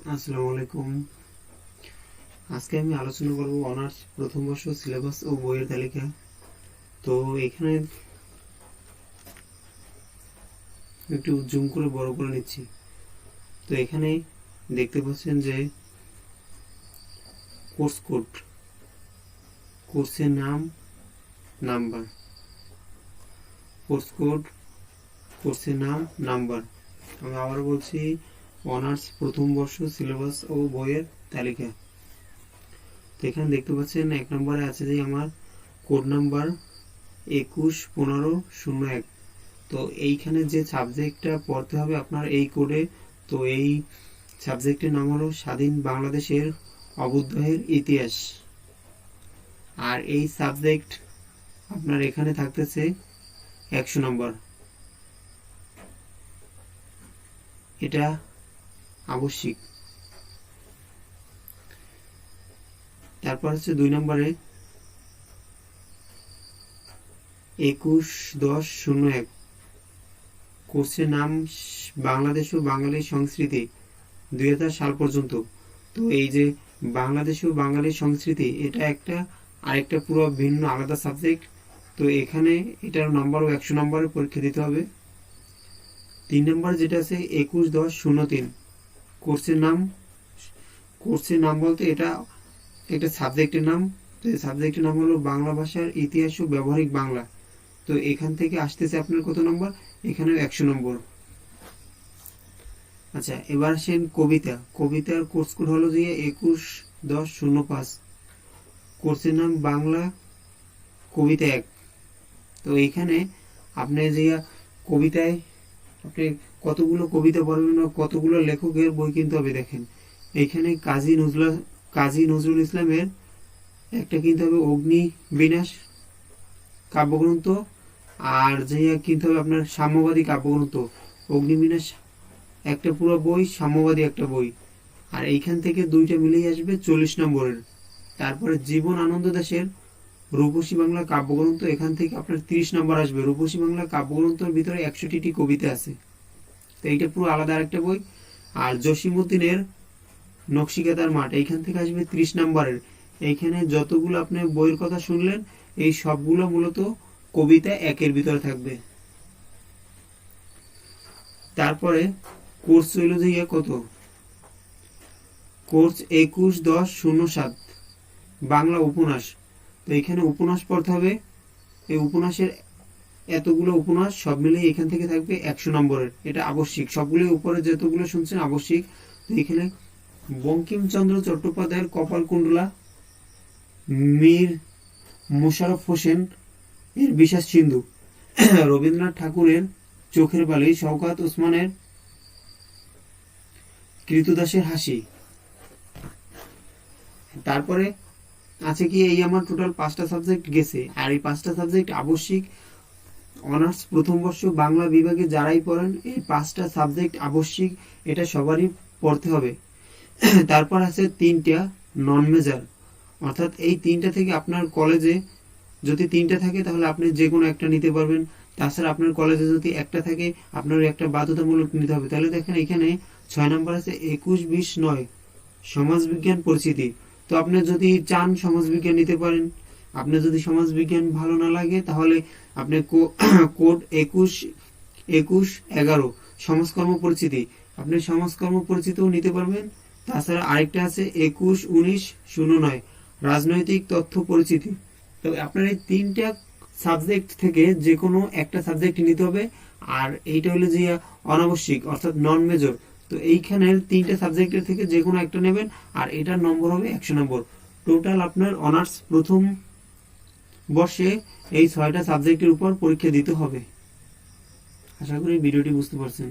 আসসালামু আলাইকুম। আজকে আমি আলোচনা করব অনার্স প্রথম বর্ষ সিলেবাস ও বইয়ের তালিকা। তো এখানে একটু জুম করে বড় করে নিচ্ছি। তো এখানে দেখতে পাচ্ছেন যে কোর্স কোড, কোর্সের নাম, নাম্বার, কোর্স কোড, কোর্সের নাম, নাম্বার। আমি আবার বলছি, অনার্স প্রথম বর্ষ সিলেবাস ও বইয়ের তালিকা। তো এখানে দেখতে পাচ্ছেন 1 নম্বরে আছে যে আমার কোড নাম্বার 211501। তো এইখানে যে সাবজেক্টটা পড়তে হবে আপনার এই কোডে, তো এই সাবজেক্টের নাম হলো স্বাধীন বাংলাদেশের অভ্যুদয়ের ইতিহাস। আর এই সাবজেক্ট আপনার এখানে থাকতেছে 100 নম্বর। এটা আবশ্যিক। তারপর হচ্ছে 2 নম্বরে 21-10-01 কোর্সের নাম বাংলাদেশ ও বাঙালি সংস্কৃতি 2000 সাল পর্যন্ত। তো এই যে বাংলাদেশ ও বাঙালি সংস্কৃতি, এটা একটা আরেকটা পুরো ভিন্ন আলাদা সাবজেক্ট। তো এখানে এটার নম্বরও 100 নম্বরের পরীক্ষা দিতে হবে। 3 নম্বর যেটা আছে 21-10-03 কোর্সের নাম বলতে এটা একটা সাবজেক্টের নাম। তো এই সাবজেক্টের নাম হলো বাংলা ভাষার ইতিহাস ও ব্যবহারিক বাংলা। তো এখান থেকে আসতেছে আপনার কত নম্বর? এখানেও 100 নম্বর। আচ্ছা, এবার আসেন কবিতার কোর্স কোড হলো যে 21-10-05 কোর্সের নাম বাংলা কবিতা 1। তো এইখানে আপনি যে কবিতায় আপনি কতগুলো কবিতা পড়বেন বা কতগুলো লেখকের বই কিনতে হবে দেখেন। এইখানে কাজী নজরুল ইসলামের একটা কিনতে হবে অগ্নি বিনাশ কাব্যগ্রন্থ, আর যে কিনতে হবে আপনার সাম্যবাদী কাব্যগ্রন্থ। অগ্নিবিনাশ একটা পুরো বই, সাম্যবাদী একটা বই। আর এইখান থেকে দুইটা মিলেই আসবে 40 নম্বরের। তারপরে জীবন আনন্দ দাশের রূপসী বাংলা কাব্যগ্রন্থ, এখান থেকে আপনার 30 নম্বর আসবে। রূপসী বাংলা কাব্যগ্রন্থের ভিতরে 100টি কবিতা আছে, তো এইটা পুরো আলাদা আরেকটা বই। আর জসিমউদ্দিনের নকশিকাতার মাঠ, এইখান থেকে আসবে 30 নম্বরের। এইখানে যতগুলো আপনি বইয়ের কথা শুনলেন, এই সবগুলো মূলত কবিতা 1-এর ভিতরে থাকবে। তারপরে কোর্স হইল যে কত, কোর্স 21-10-07 বাংলা উপন্যাস। তো এখানে উপন্যাস পড়তে হবে। এই উপন্যাসের এতগুলো উপন্যাস সব মিলিয়ে এখান থেকে থাকবে 100 নম্বরের। এটা আবশ্যিক, সবগুলো উপরে যতগুলো শুনছেন আবশ্যিক। তো এখানে বঙ্কিমচন্দ্র চট্টোপাধ্যায়ের কপালকুণ্ডলা, মীর মোশাররফ হোসেন এর বিষাদ সিন্ধু, রবীন্দ্রনাথ ঠাকুরের চোখের বালি, শওকত ওসমানের কৃতদাসের হাসি। তারপরে আছে কি, এই আমার টোটাল 5টা সাবজেক্ট গেছে। আর এই 5টা সাবজেক্ট আবশ্যিক। অনার্স প্রথম বর্ষ বাংলা বিভাগে যারাই পড়েন, এই 5টা সাবজেক্ট আবশ্যিক, এটা সবারই পড়তে হবে। তারপর আছে 3টা নন মেজর, অর্থাৎ এই 3টা থেকে আপনার কলেজে যদি 3টা থাকে তাহলে আপনি যে কোনো একটা নিতে পারবেন। তাছাড়া আপনার কলেজে যদি একটা থাকে, আপনার একটা বাধ্যতামূলক নিতে হবে। তাহলে দেখেন এখানে 6 নম্বর আছে 21-20-9 সমাজবিজ্ঞান পরিচিতি। তো আপনি যদি চান সমাজবিজ্ঞান নিতে পারেন। আপনি যদি সমাজবিজ্ঞান ভালো না লাগে তাহলে আপনি কোড 21-11 সমাজকর্ম পরিচিতি, আপনি সমাজকর্ম পরিচিতিও নিতে পারবেন। তাছাড়া আরেকটা আছে 21-19-09 রাজনৈতিক তথ্য পরিচিতি। তো আপনার এই 3টা সাবজেক্ট থেকে যে কোনো একটা সাবজেক্ট নিতে হবে। আর এইটা হলো যে অনাবশ্যিক, অর্থাৎ নন মেজর। তো এইখানের 3টা সাবজেক্টের থেকে যে কোনো একটা নেবেন, আর এটার নম্বর হবে 100 নম্বর। টোটাল আপনার অনার্স প্রথম বর্ষে এই 6টা সাবজেক্টের উপর পরীক্ষা দিতে হবে। আশা করি ভিডিওটি বুঝতে পারছেন।